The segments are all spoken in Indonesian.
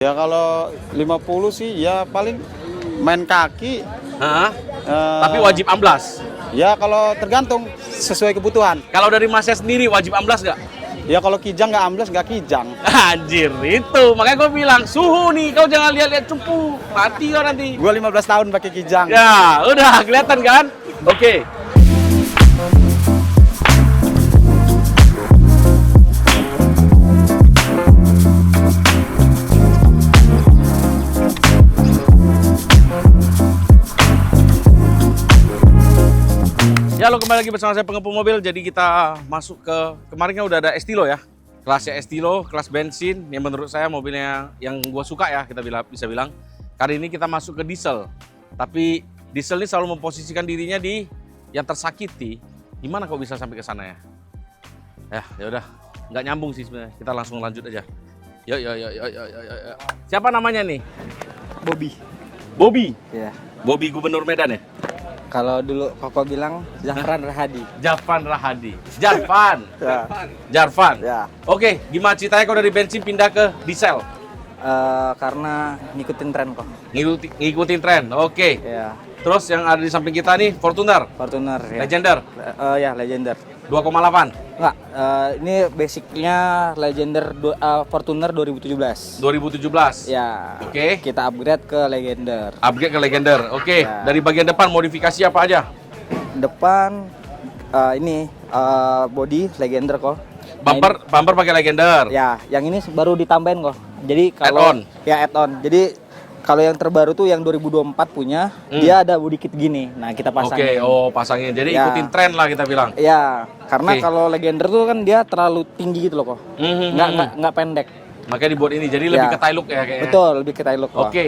Ya kalau 50 sih ya paling main kaki. Tapi wajib amblas. Ya kalau tergantung sesuai kebutuhan. Kalau dari Masnya sendiri wajib amblas nggak? Ya kalau kijang nggak amblas nggak kijang. Anjir, itu. Makanya gue bilang, suhu nih, kau jangan lihat-lihat cupu. Mati kau nanti. Gua 15 tahun pakai kijang. Ya, udah kelihatan kan? Oke. Ya, lo kembali lagi bersama saya pengepul mobil. Jadi kita masuk ke, kemarin kan udah ada Estilo ya. Kelasnya Estilo, kelas bensin yang menurut saya mobilnya yang gue suka ya, kita bisa bilang. Kali ini kita masuk ke diesel. Tapi diesel ini selalu memposisikan dirinya di yang tersakiti. Gimana kok bisa sampai ke sana ya? Ya udah, nggak nyambung sih sebenarnya. Kita langsung lanjut aja. Yuk. Siapa namanya nih? Bobby. Bobby. Ya. Bobby Gubernur Medan ya? Kalau dulu Koko bilang Zafran Rahadi. Jarvan Rahadi. Jarvan. Ya. Jarvan. Ya. Oke, gimana ceritanya kau dari bensin pindah ke diesel? Karena ngikutin tren kok. Ngikutin tren. Oke. Ya. Terus yang ada di samping kita nih Fortuner. Fortuner ya. Legender. Ya, Legender. 2,8. Enggak, ini basicnya Legender Fortuner 2017. 2017. Ya. Oke. Kita upgrade ke Legender. Upgrade ke Legender. Oke. Ya. Dari bagian depan modifikasi apa aja? Depan ini body Legender kok. Bumper pakai Legender. Ya, yang ini baru ditambahin kok. Jadi Add-on. kalau ya add-on. Jadi kalau yang terbaru tuh yang 2024 punya, dia ada body kit gini. Nah, kita pasangin. Oke, pasangin. Jadi Ya. ikutin tren lah kita bilang. Ya, karena Oke. kalau Legender tuh kan dia terlalu tinggi gitu loh kok. Nggak pendek. Makanya dibuat ini. Jadi lebih Ya. ke tie look ya kayaknya. Betul, lebih ke tie look kok. Oke.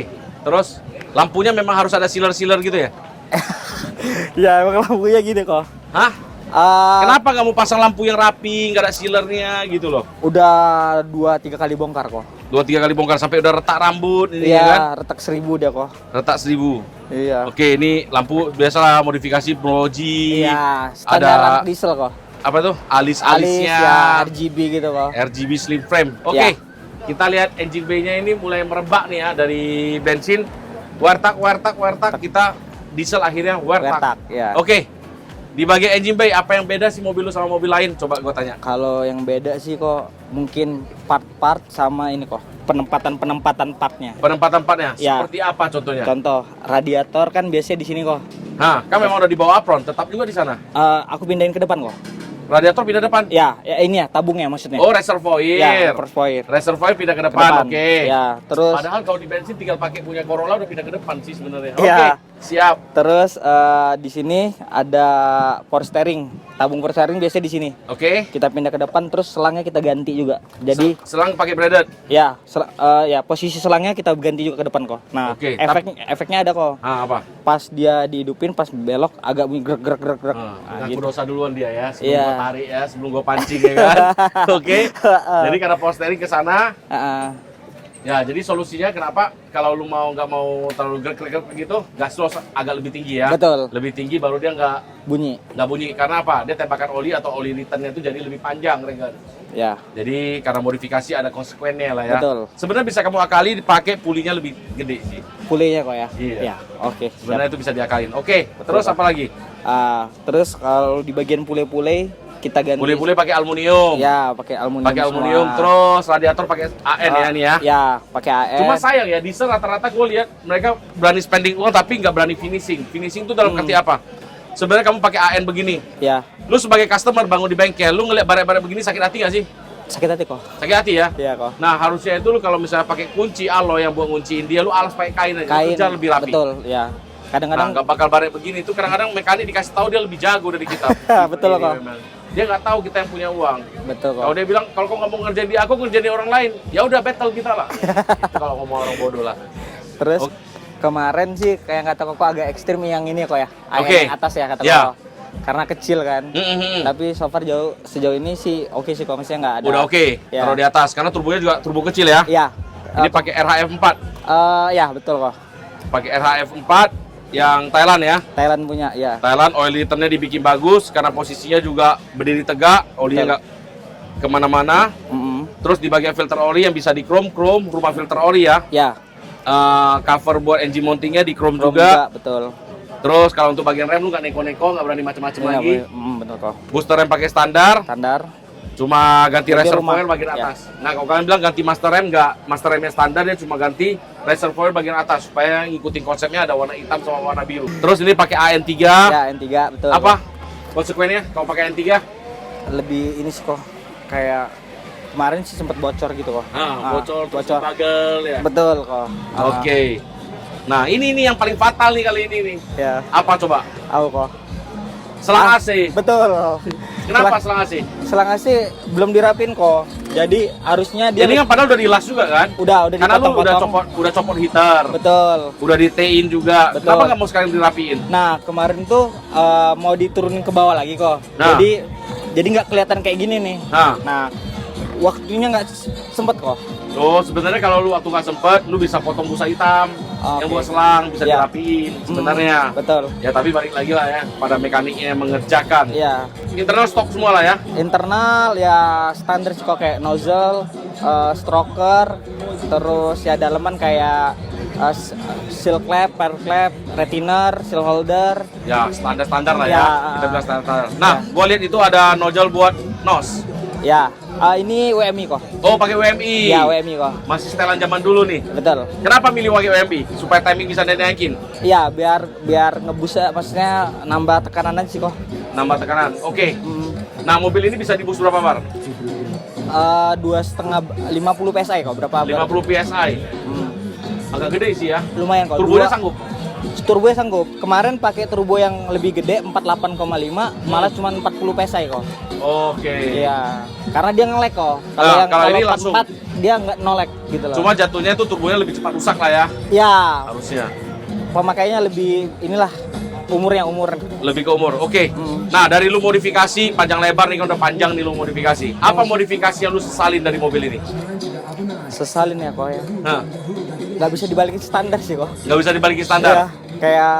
Terus lampunya memang harus ada sealer-sealer gitu ya? Ya, emang lampunya gini kok. Hah? Kenapa kamu pasang lampu yang rapi, nggak ada sealernya gitu loh? Udah 2-3 kali bongkar kok. 2-3 kali bongkar sampai udah retak rambut ini kan? Iya, retak 1000 dia kok. Retak 1000. Iya. Oke, ini lampu biasalah modifikasi Proji. Iya, standar Ada diesel kok. apa tuh? Alis Alis-alisnya. ya, RGB gitu kok. RGB slim frame. Oke. Ya. Kita lihat engine bay-nya ini mulai merebak nih ya dari bensin. Wartak kita diesel akhirnya wartak. Wartak, ya. Oke. Di bagian engine bay apa yang beda sih mobil lu sama mobil lain? Coba gua tanya. Kalau yang beda sih kok mungkin part-part sama ini kok. Penempatan partnya. Penempatan partnya Ya. seperti apa contohnya? Contoh, radiator kan biasanya di sini kok. Nah, kan memang udah di bawah apron, tetap juga di sana. Aku pindahin ke depan kok. Radiator pindah depan. Ya ini ya tabungnya maksudnya. Oh, reservoir. Ya, reservoir. Reservoir pindah ke Ke depan. Oke. Ya, terus Padahal kalau di bensin tinggal pakai punya Corolla udah pindah ke depan sih sebenarnya. Ya. Oke, siap. terus di sini ada power steering. Tabung power steering biasanya di sini. Oke. Kita pindah ke depan terus selangnya kita ganti juga. Jadi Selang pakai braided. ya, posisi selangnya kita ganti juga ke depan kok. Nah, Oke, efeknya ada kok. Ah, apa? Pas dia dihidupin, pas belok agak bunyi gerak. Nah, gitu. aku dosa duluan dia ya, sebelum Iya. gua tarik ya, sebelum gua pancing ya kan. Oke. Jadi karena power steering ke sana, ya jadi solusinya kenapa kalau lu nggak mau terlalu gerak gitu, gas lu agak lebih tinggi ya. Betul. Lebih tinggi baru dia nggak Bunyi. bunyi. Karena apa? Dia tembakan oli atau oli returnnya itu jadi lebih panjang, Renggan. Ya. Jadi karena modifikasi ada konsekuennya lah ya. Betul. Sebenarnya bisa kamu akali dipakai pulinya lebih gede sih. Pulinya kok ya. Iya. Ya, oke. Sebenarnya itu bisa diakalin. Oke, terus apa lagi? Terus kalau di bagian pule-pule kita ganti. Pule-pule pakai aluminium. Ya, pakai aluminium. Pakai aluminium, semua. terus radiator pakai AN ya nih ya. Ya, pakai AN. Cuma sayang ya, diesel rata-rata gue lihat mereka berani spending uang tapi nggak berani finishing. Finishing itu dalam arti apa? Sebenarnya kamu pakai AN begini, Ya, lu sebagai customer bangun di bengkel, lu ngeliat baret-baret begini sakit hati nggak sih? sakit hati kok. Sakit hati ya? Iya kok. Nah harusnya itu lu kalau misalnya pakai kunci alloy yang buat ngunciin dia, lu alas pakai kain aja, Kain. kerja lebih rapi. Betul, ya. Nah, Kadang-kadang nggak bakal baret begini itu kadang-kadang mekanik dikasih tahu dia lebih jago dari kita. Betul Ini kok. memang. Dia nggak tahu kita yang punya uang. betul kok. Kalau dia bilang kalau kau nggak mau ngerjain di aku ngerjain di orang lain, ya udah battle kita lah. Itu kalau ngomong orang bodoh lah. Terus Oke. kemarin sih kayak kata kok agak ekstrim yang ini kok ya. Oke. Yang atas ya kata Ya. kok. Karena kecil kan. Tapi so far sejauh ini sih oke sih kalau misalnya nggak ada. Udah oke, Ya. taruh di atas karena turbonya juga turbo kecil ya. Iya. Ini pakai RHF 4. Ya betul kok. Pakai RHF 4 yang Thailand ya. Thailand punya ya. Thailand oil returnnya dibikin bagus karena posisinya juga berdiri tegak, olinya Betul. nggak kemana-mana. Terus di bagian filter oli yang bisa di chrome, rumah filter oli ya. Ya, Cover buat engine mountingnya di chrome chrome juga. betul. Terus kalau untuk bagian rem lu nggak neko-neko, nggak berani macam-macam Iya, lagi. betul kok. Booster rem pakai standar, Standar. cuma ganti Ganti reservoir rumah. bagian Ya. atas. Nah, kalau kalian bilang ganti master rem, nggak, master remnya standar, dia cuma ganti reservoir bagian atas supaya ngikutin konsepnya ada warna hitam sama warna biru. Terus ini pakai AN3. Ya, N3 betul. Apa konsekuensinya kalau pakai AN3? Lebih ini sih kok. Kayak kemarin sih sempat bocor gitu kok. Bocor, bagel ya. Betul kok. Oke. Nah, ini nih yang paling fatal nih kali ini nih. Ya, Apa coba? aku kok. Selang AC. Betul. Kenapa selang AC? Selang AC belum dirapin kok. Jadi harusnya dia Ini kan padahal udah dilas juga kan? udah Karena lu dipotong-potong. udah copot heater. Betul. Udah di-T-in juga. Betul. Kenapa nggak mau sekalian dirapiin? Nah, kemarin tuh mau diturunin ke bawah lagi kok. Nah. Jadi nggak kelihatan kayak gini nih. Nah, waktunya nggak sempet kok. Oh, sebenarnya kalau lu waktu nggak sempet, lu bisa potong busa hitam yang Oke. buat selang, bisa Ya. dirapiin sebenarnya. Betul. Ya tapi balik lagi lah ya pada mekaniknya yang mengerjakan. Iya. Internal stok semua lah ya. Internal ya standar sih kok, kayak nozzle, stroker, terus ya daleman kayak seal clamp, power clamp, retainer, seal holder. Ya standar-standar lah ya. Ya. Kita bilang standar. Nah, gua lihat itu ada nozzle buat nos. Ya, ini WMI kok. Oh, pakai WMI. Ya, WMI kok. Masih setelan zaman dulu nih. Betul. Kenapa milih pakai WMI? Supaya timing bisa dinaikin, Iya, biar ngebus, maksudnya nambah tekanan aja sih kok. nambah tekanan. Oke. Hmm, Nah, mobil ini bisa dibus berapa bar? 50 PSI kok, berapa? 50 PSI. Hmm, Agak gede sih ya. lumayan kok. Turbonya sanggup. Turbonya sanggup. Kemarin pakai turbo yang lebih gede 48,5, malah cuma 40 PSI kok. Oke. Iya, karena dia nge-lag kok. Nah, kalau ini 44 dia nggak no-lag gitu loh. Cuma jatuhnya tuh turbonya lebih cepat rusak lah ya. Ya, Harusnya. pemakainya lebih inilah umur. Lebih ke umur. Oke. Hmm. Nah, dari lu modifikasi panjang lebar nih kan udah panjang nih lu modifikasi. Apa modifikasi yang lu sesalin dari mobil ini? Sesalin ya kok ya. Nah, Nggak bisa dibalikin standar sih kok. nggak bisa dibalikin Iya, standar. kayak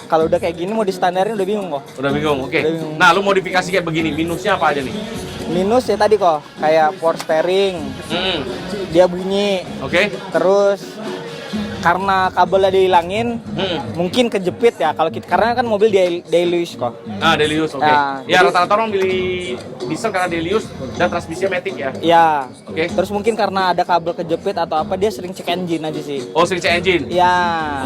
kalau udah kayak gini mau di standarin udah bingung kok. Udah bingung. Oke. Udah bingung. Nah, lu modifikasi kayak begini, minusnya apa aja nih? Minus ya tadi kok, kayak power steering, Hmm. dia bunyi. Oke. Terus karena kabelnya dihilangin, Hmm. mungkin kejepit ya kalau kita, karena kan mobil daily use kok. Nah, daily use, oke. Nah, Ya, jadi- rata-rata orang pilih diesel karena daily use dan transmisinya matic ya. Iya. Oke. Terus mungkin karena ada kabel kejepit atau apa, dia sering cek engine aja sih. Oh, sering cek engine. Iya.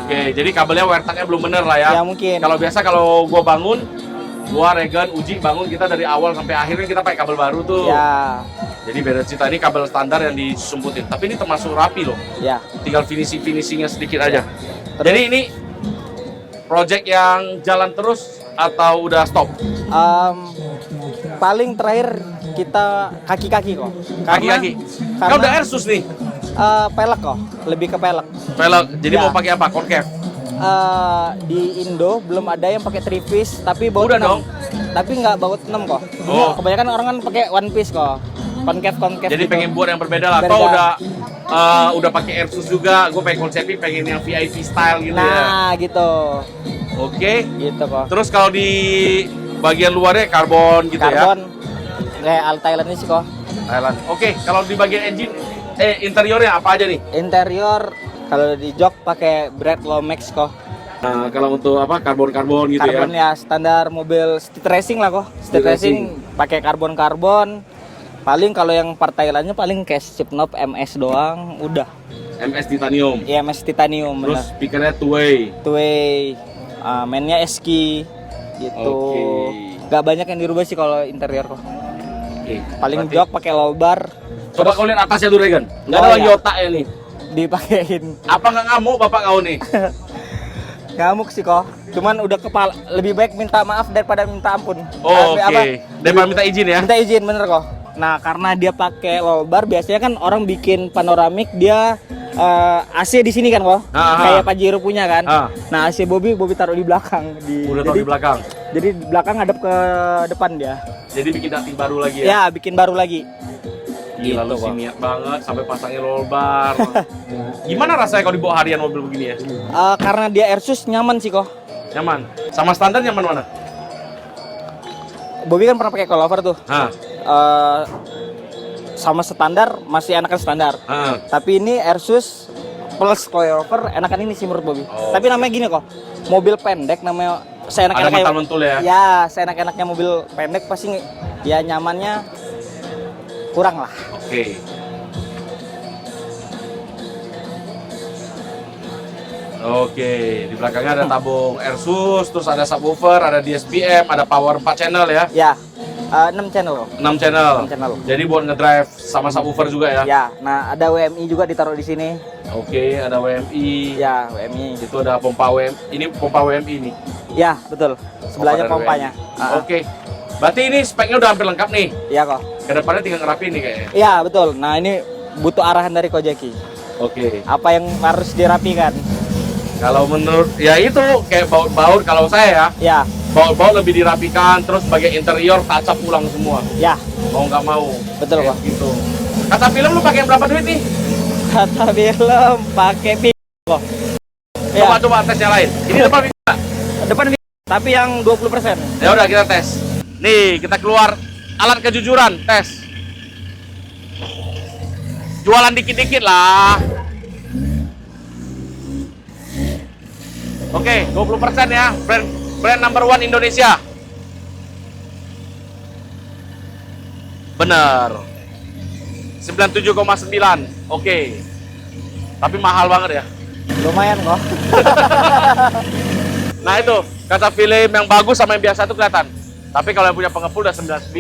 Oke, jadi kabelnya wire tag-nya belum bener lah ya. Ya, mungkin. Kalau biasa kalau gua bangun, gua Regan, Uji bangun, kita dari awal sampai akhirnya kita pakai kabel baru tuh. Ya. Jadi beda cerita, ini kabel standar yang disumputin. Tapi ini termasuk rapi loh. Ya. Tinggal finishingnya sedikit aja. Terus? Jadi ini project yang jalan terus atau udah stop? Paling terakhir kita kaki-kaki kok. Kaki-kaki. Kan Karena udah Airsus nih. pelek kok, lebih ke pelek. Velg. Jadi Ya. mau pakai apa? Concave. Di Indo belum ada yang pakai 3 piece tapi baut Udah 6. dong. Tapi nggak baut 6 kok. Oh. Kebanyakan orang kan pakai 1 piece kok. Concave Jadi gitu. pengen buat yang berbeda lah. Berbeda. Atau udah pakai Airsus juga. Gue pengen konsepnya pengen yang VIP style gitu ya. Nah, gitu. Oke. Gitu kok. Terus kalau di bagian luarnya karbon gitu ya. Karbon kayak Al Thailand ini sih kok. Thailand. Oke, kalau di bagian engine interiornya apa aja nih? Interior kalau di jok pakai Brad Lomax kok. Nah, kalau untuk apa karbon gitu Karbon ya. ya standar mobil street racing lah kok. Street Street racing pakai karbon. Paling kalau yang part Thailandnya paling kayak chip knob MS doang, udah. MS titanium. IMS titanium Terus bener. speakernya two-way. Two-way, mainnya SK gitu. Oke. Gak banyak yang dirubah sih kalau interior kok. Oke. Paling berarti- jok pakai low bar, Coba kau lihat atasnya tuh Regan. Nggak ada Oh, lagi iya. otaknya nih. dipakein. Apa nggak ngamuk bapak kau nih? Ngamuk sih kok. Cuman udah kepala, lebih baik minta maaf daripada minta ampun. Oh, Tapi oke. Daripada minta izin ya. Minta izin bener kok. Nah, karena dia pakai low bar, biasanya kan orang bikin panoramik dia AC di sini kan kok. Kayak Pajero punya kan. Nah, AC Bobby taruh di belakang Udah taruh di belakang. Jadi di belakang ngadep ke depan dia. Jadi bikin dating baru lagi ya. Ya, bikin baru lagi. Gila lu Gitu, sih kok. niat banget sampai pasangnya roll bar. Gimana rasanya kalau dibawa harian mobil begini ya? Karena dia Airsus nyaman sih kok. Nyaman. Sama standar nyaman mana? Bobby kan pernah pakai coilover tuh. Hah. sama standar masih enakan standar. Tapi ini Airsus plus coilover enakan ini sih menurut Bobby. Tapi namanya gini kok, mobil pendek namanya Ada mental-mentul ya? Ya, seenak-enaknya mobil pendek pasti ya nyamannya kurang lah. Oke. Oke, di belakangnya ada tabung Airsus, terus ada subwoofer, ada DSPM, ada power 4 channel ya? Ya, 6 channel. 6 channel. 6 channel. Jadi buat ngedrive sama subwoofer juga ya? Ya, nah ada WMI juga ditaruh di sini. Oke, ada WMI. Ya, WMI. Itu ada pompa WMI. Ini pompa WMI nih. Ya, betul. Sebelahnya dari pompanya. WMI. Oke. Berarti ini speknya udah hampir lengkap nih. Iya kok. Kedepannya tinggal ngerapiin nih kayaknya. Iya, betul. Nah, ini butuh arahan dari Kojeki. Oke. Apa yang harus dirapikan? Kalau menurut ya itu kayak baut-baut kalau saya ya, Ya, baut-baut lebih dirapikan, terus sebagai interior touch up ulang semua. ya, Mau nggak mau. betul Kayak kok. gitu. Kata film lu pakai yang berapa duit nih? Kata film pakai kok. Ya, Coba tes yang lain. Ini depan bisa. depan tapi yang 20%. Ya udah kita tes. Nih, kita keluar alat kejujuran, tes. Jualan dikit-dikit lah. Oke, 20% ya. Brand number 1 Indonesia. Bener. 97,9. Oke. Tapi mahal banget ya. Lumayan kok. Nah itu, kata film yang bagus sama yang biasa itu kelihatan. Tapi kalau yang punya pengepul udah 99.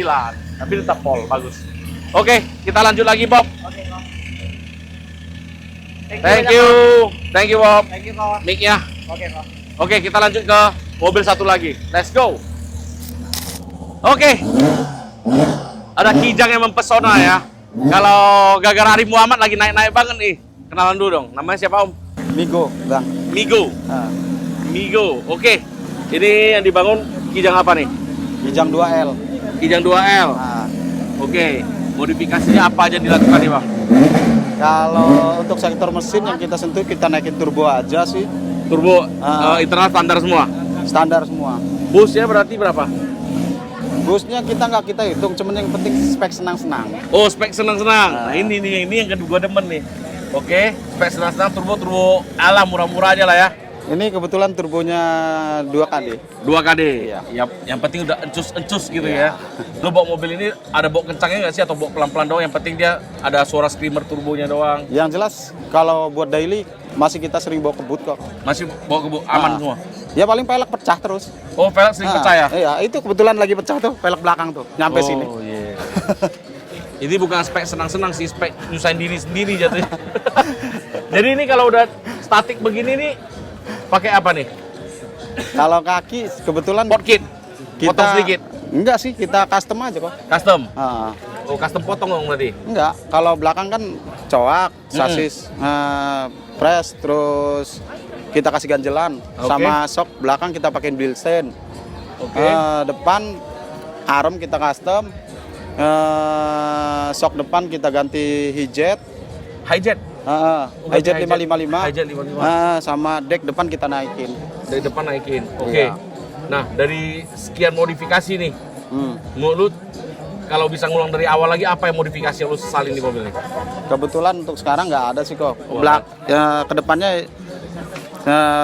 Tapi tetap pol, bagus. Oke, kita lanjut lagi Bob. Oke kok. Thank you. Thank you Bob. Thank you kok. Mic-nya. Oke kok. Oke, kita lanjut ke mobil satu lagi. Let's go. Oke. Ada Kijang yang mempesona ya. Kalau gara-gara Arif Muhammad lagi naik-naik banget nih. Kenalan dulu dong. Namanya siapa Om? Migo, Bang. Migo. Migo. Oke. Ini yang dibangun Kijang apa nih? Kijang 2L. Kijang 2L. Nah, Oke. Modifikasinya apa aja dilakukan nih Bang? kalau untuk sektor mesin yang kita sentuh, kita naikin turbo aja sih. Turbo Ah. internal standar semua. Standar semua. Busnya berarti berapa? Busnya kita nggak kita hitung, cuman yang penting spek senang-senang. Oh, spek senang-senang. Nah, ini nih, ini yang kedua demen nih. Oke, spek senang-senang turbo ala murah-murah aja lah ya. Ini kebetulan turbonya 2KD. 2KD. Iya. Yang penting udah encus-encus gitu ya. Lu bawa mobil ini ada bawa kencangnya nggak sih atau bawa pelan-pelan doang? Yang penting dia ada suara screamer turbonya doang. Yang jelas kalau buat daily masih kita sering bawa kebut kok. Masih bawa aman Ah. semua. Ya paling pelek pecah terus. Oh, velg sering pecah ya? Iya, itu kebetulan lagi pecah tuh, pelek belakang tuh, nyampe sini. Oh, iya. Ini bukan spek senang-senang sih, spek nyusahin diri sendiri jatuhnya. Jadi ini kalau udah statik begini nih, pakai apa nih? Kalau kaki kebetulan Pot kit? Potong sedikit? Enggak sih, kita custom aja kok. Custom? Ah, Oh, custom potong dong berarti? enggak, kalau belakang kan coak, sasis, press, terus kita kasih ganjelan. Oke. Sama sok belakang kita pakai Bilstein. Oke. Depan arm kita custom. Sok depan kita ganti hijet. Hijet? Hijet 555. Hijet 555. Sama deck depan kita naikin. Dari depan naikin. Oke. Iya. Nah, dari sekian modifikasi nih, Hmm. menurut lu kalau bisa ngulang dari awal lagi, apa yang modifikasi yang lu sesalin di mobil ini? Kebetulan untuk sekarang nggak ada sih kok. Oh, Kedepannya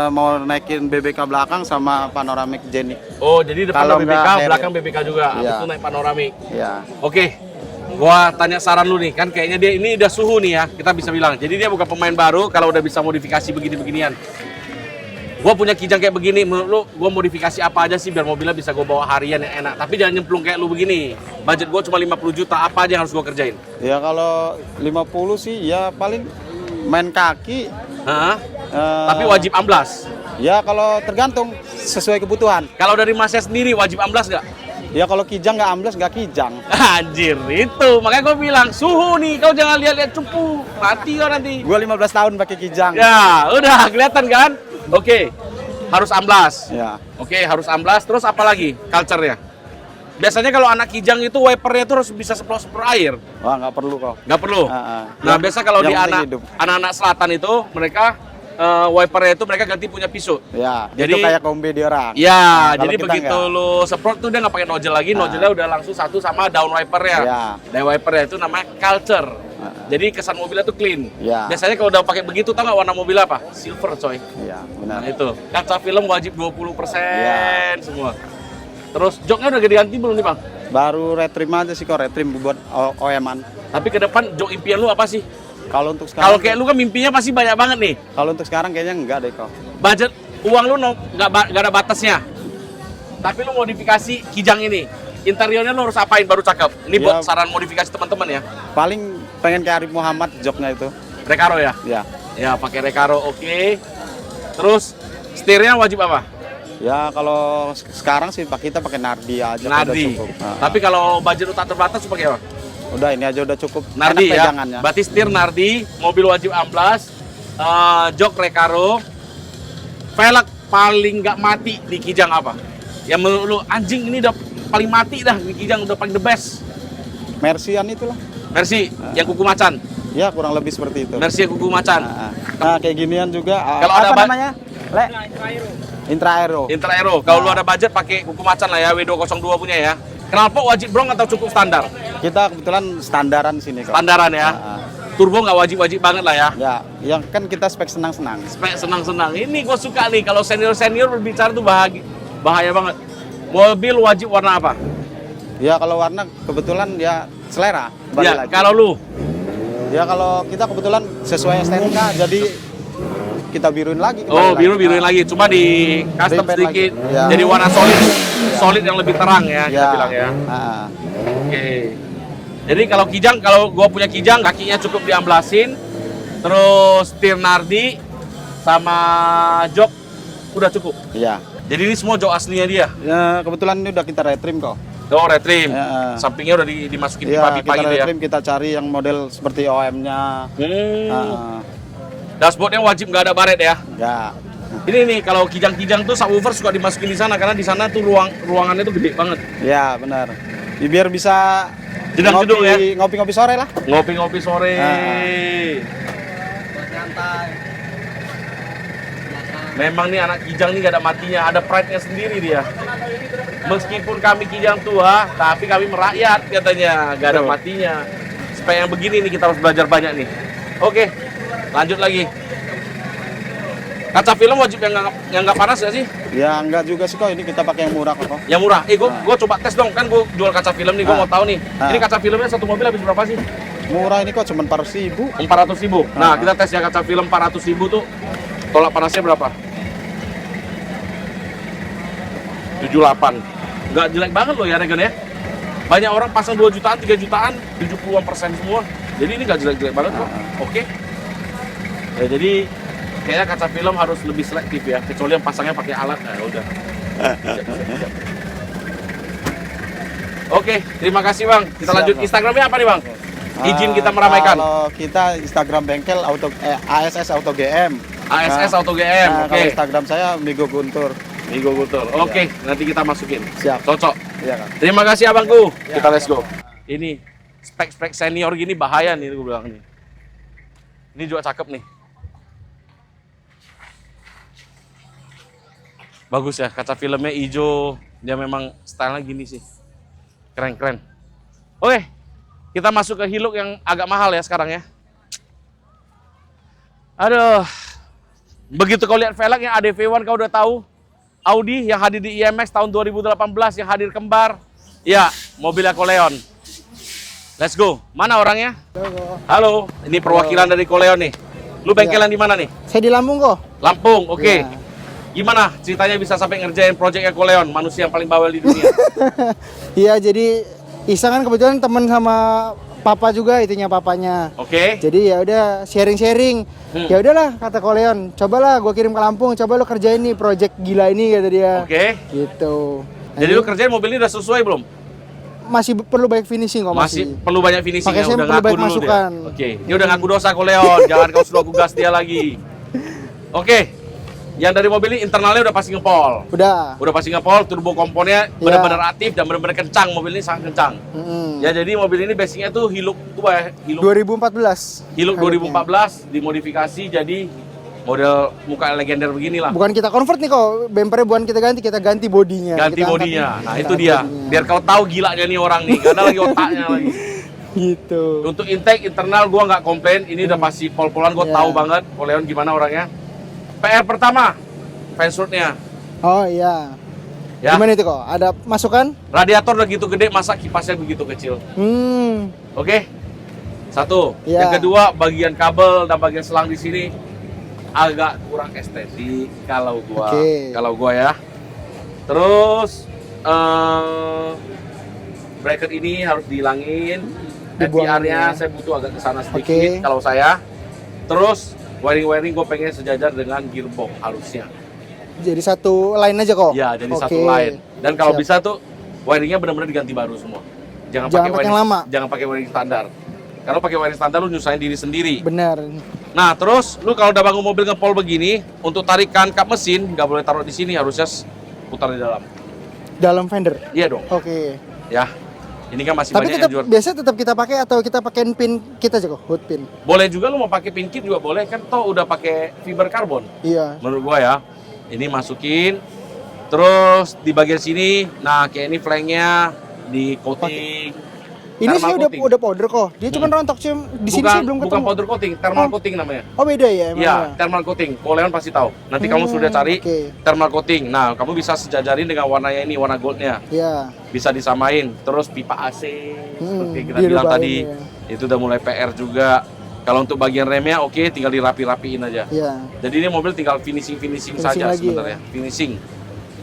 mau naikin BBK belakang sama panoramic jenik. Oh, jadi depan Kalau ada BBK, nggak, belakang BBK juga. Habis Iya. itu naik panoramik. Ya. Oke. Gua tanya saran lu nih, kan kayaknya dia ini udah suhu nih ya, kita bisa bilang. Jadi dia bukan pemain baru kalau udah bisa modifikasi begini-beginian. Gua punya Kijang kayak begini, menurut lu gua modifikasi apa aja sih biar mobilnya bisa gua bawa harian yang enak. Tapi jangan nyemplung kayak lu begini. Budget gua cuma 50 juta, apa aja yang harus gua kerjain? Ya kalau 50 sih ya paling main kaki. Hah? eh, Tapi wajib amblas. Ya kalau tergantung sesuai kebutuhan. Kalau dari masnya sendiri wajib amblas nggak? Ya kalau kijang nggak ambles nggak kijang. Anjir, itu. Makanya gue bilang, suhu nih, kau jangan lihat-lihat cupu. Mati kau nanti. Gua 15 tahun pakai kijang. Ya, udah kelihatan kan? Oke, harus amblas. Ya. Oke, harus amblas. Terus apa lagi culture-nya? Biasanya kalau anak kijang itu wipernya itu harus bisa semprot air. Wah nggak perlu kok. Nggak perlu. Ah, ah. Nah, biasa kalau di Yang penting hidup. anak-anak selatan itu mereka wipernya itu mereka ganti punya pisau. Ya, Jadi- itu kayak kombi di orang. Ya, Nah, kalau jadi kita begitu enggak. lu semprot tuh dia nggak pakai nozzle lagi, nozzle-nya udah langsung satu sama down wipernya. Ya. Down wipernya itu namanya culture. Jadi kesan mobilnya tuh clean. Ya. Biasanya kalau udah pakai begitu tau nggak warna mobil apa? Silver coy. Iya, Nah benar. itu, kaca film wajib 20% Ya. semua. Terus joknya udah ganti belum nih bang? Baru retrim aja sih kok, retrim buat OEM-an. Tapi ke depan jok impian lu apa sih? Kalau untuk Kalau sekarang, kayak lu kan mimpinya pasti banyak banget nih. kalau untuk sekarang kayaknya enggak deh kok. Budget uang lu nggak ada batasnya. Tapi lu modifikasi Kijang ini. Interiornya lu harus apain baru cakep. Ini buat Ya. saran modifikasi teman-teman ya. Paling pengen kayak Arif Muhammad joknya itu. Recaro ya? Ya. Ya pakai Recaro oke. Terus setirnya wajib apa? Ya kalau sekarang sih kita pakai Nardi aja udah Nardi. cukup. Nah, Tapi kalau budget lu tak terbatas lu pakai apa? udah ini aja udah cukup. Nardi Enak ya. pegangannya. Berarti setir Nardi, mobil wajib amblas, jok Recaro. Velg paling nggak mati di Kijang apa? Yang menurut lu anjing ini udah paling mati dah di Kijang, udah paling the best. Mercian itulah. Mercy yang kuku macan. Ya kurang lebih seperti itu. Mercy yang kuku macan. Nah, kayak ginian juga. Kalau apa ada namanya? Le? Intra Aero. Intra Aero. Kalau lu ada budget pakai kuku macan lah ya, W202 punya ya. Knalpot wajib brong atau cukup standar? Kita kebetulan standaran sini kok. Standaran ya. Nah, Turbo nggak wajib-wajib banget lah ya. ya, yang kan kita spek senang-senang. Spek senang-senang. Ini gue suka nih kalau senior-senior berbicara tuh bahaya banget. Mobil wajib warna apa? Ya kalau warna kebetulan ya selera. Balik Ya, lagi. kalau lu Ya kalau kita kebetulan sesuai STNK jadi kita biruin lagi. oh kembali biruin lagi, cuma di custom Repaint sedikit. lagi. Ya. Jadi warna solid yang lebih terang ya, kita Ya. bilang ya. Ah. Oke. Jadi kalau Kijang, kalau gua punya Kijang, kakinya cukup diamblasin, terus setir Nardi sama jok udah cukup. Iya. Jadi ini semua jok aslinya dia. Ya kebetulan ini udah kita retrim kok. Oh, retrim. Ya. Sampingnya udah dimasukin Iya, pipa-pipa kita gitu ya. retrim, kita cari yang model seperti OM-nya. Dashboardnya wajib nggak ada baret ya. Ya. Ini nih kalau Kijang-Kijang tuh subwoofer suka dimasukin di sana karena di sana tuh ruangannya tuh gede banget. Ya, benar. Biar bisa Jedang-jedung ya. ngopi-ngopi sore lah. Ngopi-ngopi sore. Memang nih anak Kijang nih gak ada matinya, ada pride-nya sendiri dia. Meskipun kami Kijang tua, tapi kami merakyat katanya, gak ada Betul. matinya. Supaya yang begini nih kita harus belajar banyak nih. Oke, lanjut lagi. Kaca film wajib yang nggak panas gak sih? Ya enggak juga sih kok, ini kita pakai yang murah kok. Yang murah. Gua coba tes dong, kan gua jual kaca film nih, gua mau tahu nih. Ah. Ini kaca filmnya satu mobil habis berapa sih? Murah ini kok cuma 400.000. 400.000. Nah, Ah. kita tes ya kaca film 400.000 tuh tolak panasnya berapa? 78. Nggak jelek banget loh ya Regen ya. Banyak orang pasang 2 jutaan, 3 jutaan, 70% semua. Jadi ini nggak jelek-jelek banget kok. Oke. Ya, jadi kayaknya kaca film harus lebih selektif ya, kecuali yang pasangnya pakai alat. Nah, udah. Siap. Oke, terima kasih Bang. Kita Siap, lanjut Bang. Instagramnya apa nih Bang? Izin kita meramaikan. Kalau kita Instagram bengkel ASS Auto GM. ASS Nah, Auto GM, nah, oke. Kalau Instagram saya Migo Guntur. Migo Gutur. Oke, nanti kita masukin. Siap. Cocok. Iya kan. Terima kasih abangku. Kita let's go. Ini spek-spek senior gini bahaya nih gue bilang nih. Ini juga cakep nih. Bagus ya, kaca filmnya hijau. Dia memang stylenya gini sih. Keren-keren. Oke, kita masuk ke Hilux yang agak mahal ya sekarang ya. Aduh. Begitu kau lihat velg yang ADV1 kau udah tahu. Audi yang hadir di IMX tahun 2018 yang hadir kembar. Ya, mobilnya Coleon. Let's go. Mana orangnya? Halo, ini perwakilan dari Coleon nih. Lu bengkelan di mana nih? Saya di Lampung kok. Lampung, oke. Iya. Gimana ceritanya bisa sampai ngerjain proyeknya Coleon, manusia yang paling bawel di dunia? Iya, jadi Isa kan kebetulan teman sama papa juga, itunya papanya. Oke. Jadi ya udah sharing-sharing. Ya udahlah kata Koleon, cobalah gua kirim ke Lampung, coba lu kerjain nih project gila ini kata dia. Oke. Gitu. Jadi lu kerjain mobil ini udah sesuai belum? Masih perlu banyak finishing kok Masih perlu banyak finishing Makanya ya, saya udah perlu ngaku banyak dulu masukan. dia. Oke, ini udah ngaku dosa Coleon, jangan kau suruh aku gas dia lagi. Oke, yang dari mobil ini internalnya udah pasti ngepol. Udah. Pasti ngepol, turbo komponnya Iya. benar-benar aktif dan benar-benar kencang, mobil ini sangat kencang. Ya jadi mobil ini basicnya tuh Hilux tua ya, Hilux 2014. Hilux 2014 dimodifikasi jadi Model muka legender begini lah. Bukan kita convert nih kok, bumpernya bukan kita ganti bodinya. Ganti Kita angkat bodinya. nih. Nah, Kita itu angkat dia. bodinya. Biar kau tahu gilanya nih orang nih. Gak ada lagi otaknya lagi. Gitu. Untuk intake internal gua nggak komplain. Ini udah pasti pol-polan, gua Ya. tahu banget Koleon gimana orangnya. PR pertama, fansrootnya. Oh iya. Ya. Gimana itu kok? Ada masukan? Radiator udah gitu gede, masa kipasnya begitu kecil. Oke. Satu. Ya. Yang kedua, bagian kabel dan bagian selang di sini agak kurang estetik kalau gua. Oke. Kalau gua ya. Terus bracket ini harus dihilangin. Dibuang FPR-nya ya. saya butuh agak ke sana sedikit Oke. kalau saya. Terus wiring-wiring gue pengen sejajar dengan gearbox halusnya. Jadi satu line aja kok? Ya, jadi Oke. satu line. Dan kalau Siap. bisa tuh wiringnya benar-benar diganti baru semua. Jangan pakai pakai wiring yang lama. Jangan pakai wiring standar. Kalau pakai wiring standar lu nyusahin diri sendiri. Benar. Nah, terus lu kalau udah bangun mobil ngepol begini, untuk tarikan kap mesin nggak boleh taruh di sini, harusnya putar di dalam. Dalam fender? Iya dong. Oke. Ya. Ini kan masih Tapi banyak tetap, yang jual. biasa tetap kita pakai atau kita pakein pin kita aja kok, hood pin? Boleh juga lu mau pakai pin kit juga boleh, kan toh udah pakai fiber karbon. Iya. Menurut gua ya. Ini masukin. Terus di bagian sini, nah kayak ini flanknya di coating. Ini sih Thermal coating. udah powder kok. Dia cuma rontok sih. Di sini saya belum ketemu. Bukan powder coating, thermal Oh. coating namanya. Oh beda ya emang. Iya, thermal coating. Koleon pasti tahu. Nanti kamu sudah cari oke. thermal coating. Nah, kamu bisa sejajarin dengan warnanya ini, warna goldnya. Iya. Bisa disamain. Terus pipa AC, seperti kita dia bilang dirubahin tadi. ya. Itu udah mulai PR juga. Kalau untuk bagian remnya, oke, tinggal dirapi-rapiin aja. Iya. Jadi ini mobil tinggal finishing Finishing saja lagi sebenarnya. Finishing.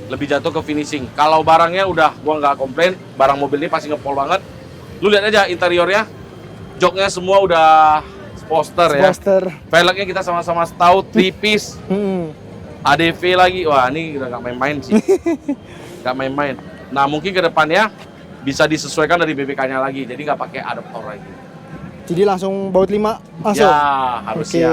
Lebih jatuh ke finishing. Kalau barangnya udah, gua nggak komplain. Barang mobil ini pasti ngepol banget. Lu lihat aja interiornya. Joknya semua udah poster ya. Poster. Velgnya kita sama-sama stout, tipis. Hmm. ADV lagi. Wah, ini udah nggak main-main sih. Nggak main-main. Nah, mungkin ke depannya bisa disesuaikan dari BBK-nya lagi. Jadi nggak pakai adaptor lagi. Jadi langsung baut 5 langsung. Ya, harusnya.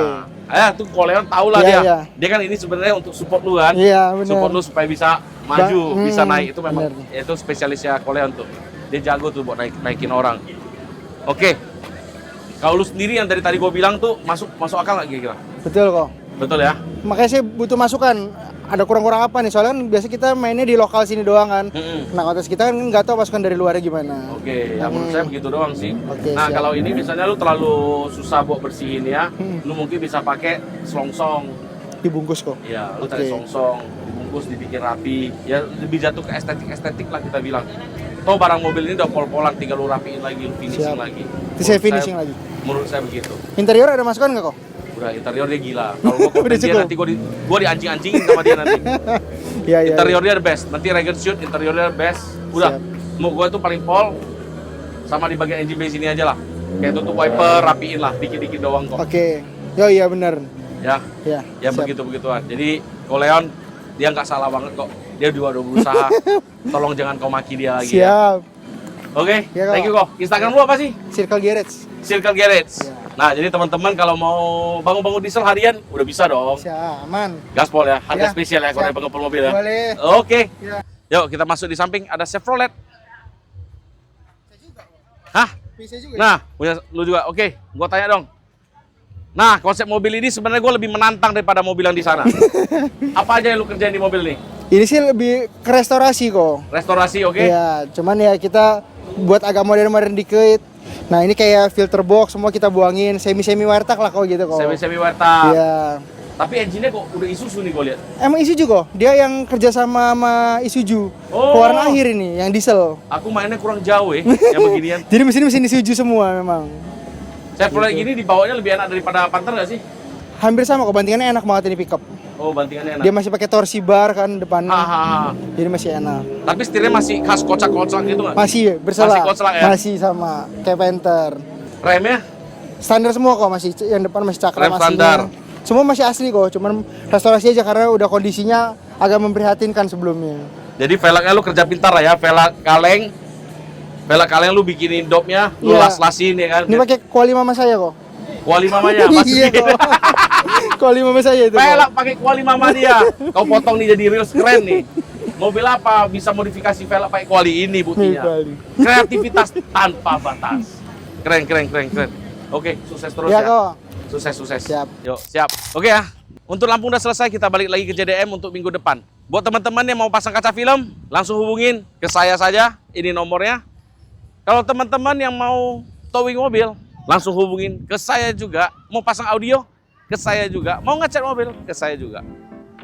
Tuh Koleon tahu lah Iya, dia. iya. Dia kan ini sebenarnya untuk support lu kan. Iya, benar. Support lu supaya bisa maju, bisa naik. Itu memang benar. itu spesialisnya Koleon tuh. Dia jago tuh buat naikin orang. Oke. Kalau lu sendiri yang dari tadi gue bilang tuh masuk akal nggak kira-kira? Betul kok. Betul ya? Makanya saya butuh masukan. Ada kurang-kurang apa nih? Soalnya kan biasa kita mainnya di lokal sini doang kan. Nah, kontes kita kan nggak tahu masukan dari luarnya gimana. Oke, ya menurut saya begitu doang sih. Oke, Nah, siap. kalau ini misalnya lu terlalu susah buat bersihin ya, lu mungkin bisa pakai selongsong. Dibungkus kok. Ya, lu Oke. cari selongsong, dibungkus, dibikin rapi. Ya, lebih jatuh ke estetik lah kita bilang. Toh barang mobil ini udah pol-polan, tinggal lu rapiin lagi, lu finishing Siap. lagi. Itu saya finishing lagi. Menurut saya begitu. Interior ada masukan nggak kok? Udah interior dia gila. Kalau gua komplain Udah dia cukup. nanti gua dianjing-anjingin sama dia nanti. Iya, iya. Interiornya the best. Nanti Regen Shoot interiornya the best. Udah. Siap. Mau gua tuh paling pol sama di bagian engine bay sini aja lah. Kayak tutup wiper, rapiin lah, dikit-dikit doang kok. Oke. Yo iya benar. Ya. Ya. Ya siap. begitu-begituan. Jadi Koleon dia nggak salah banget kok. Dia udah berusaha. Tolong jangan kau maki dia lagi ya. Siap. Oke, Ya, Kak. thank you kok. Instagram lu apa sih? Circle Garage. Circle Garage. Ya. Nah, jadi teman-teman kalau mau bangun-bangun diesel harian udah bisa dong. Siap, aman. Gaspol ya, harga Ya, spesial ya kalau siap. ada pengepul mobil ya. Boleh. Oke. Ya. Yuk kita masuk di samping ada Chevrolet. Hah? Bisa juga. Nah, punya lu juga. Oke, gua tanya dong. Nah, konsep mobil ini sebenarnya gua lebih menantang daripada mobil yang di sana. Apa aja yang lu kerjain di mobil nih? Ini sih lebih ke restorasi kok. Restorasi, oke? Iya, cuman ya kita buat agak modern-modern dikit. Nah, ini kayak filter box semua kita buangin, semi-semi wartak lah kok gitu kok. Semi-semi warta. Iya. Tapi engine-nya kok udah Isuzu nih gua lihat. Emang Isuzu kok. Dia yang kerja sama Isuzu. Oh. Keluaran akhir ini yang diesel. Aku mainnya kurang jauh yang beginian. Jadi mesin-mesin Isuzu semua memang. Chevrolet gini dibawanya lebih enak daripada Panther nggak sih? Hampir sama kok, bantingannya enak banget ini pickup. Oh, bantingannya enak. Dia masih pakai torsi bar kan depannya. Hahaha. Jadi masih enak. Tapi setirnya masih khas kocak-kocak gitu nggak? Masih bersalah. Masih koclak ya? Masih sama kayak Panther. Remnya? Standar semua kok, masih yang depan masih cakram Rem aslinya. standar. Semua masih asli kok, cuman restorasi aja karena udah kondisinya agak memprihatinkan sebelumnya. Jadi velgnya lu kerja pintar lah ya, velg kaleng lu bikinin dopnya, lu Iya. las-lasin ya kan. Ini pakai kuali mama saya kok. Kuali mamanya, Iya maksudnya. kok. Kuali mama saya itu. Velg kok. pakai kuali mama dia. Kau potong nih jadi reels keren nih. Mobil apa bisa modifikasi velg pakai kuali ini buktinya. Kuali. Kreativitas tanpa batas. Keren. Oke, sukses terus Ya ya. kok. Sukses. Siap. Yuk, siap. Oke ya. Untuk lampu udah selesai, kita balik lagi ke JDM untuk minggu depan. Buat teman-teman yang mau pasang kaca film, langsung hubungin ke saya saja. Ini nomornya. Kalau teman-teman yang mau towing mobil, langsung hubungin ke saya juga. Mau pasang audio, ke saya juga. Mau ngecat mobil, ke saya juga.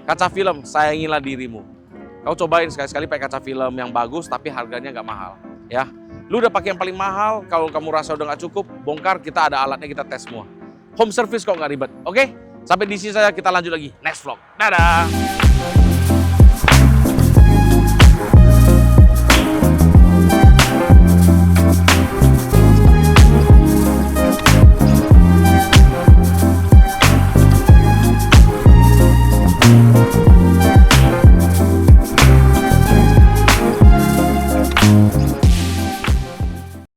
Kaca film, sayangilah dirimu. Kau cobain sekali-sekali pakai kaca film yang bagus, tapi harganya nggak mahal. Ya, lu udah pakai yang paling mahal. Kalau kamu rasa udah nggak cukup, bongkar. Kita ada alatnya, kita tes semua. Home service kok nggak ribet. Oke? Sampai di sini saja, kita lanjut lagi next vlog. Dadah!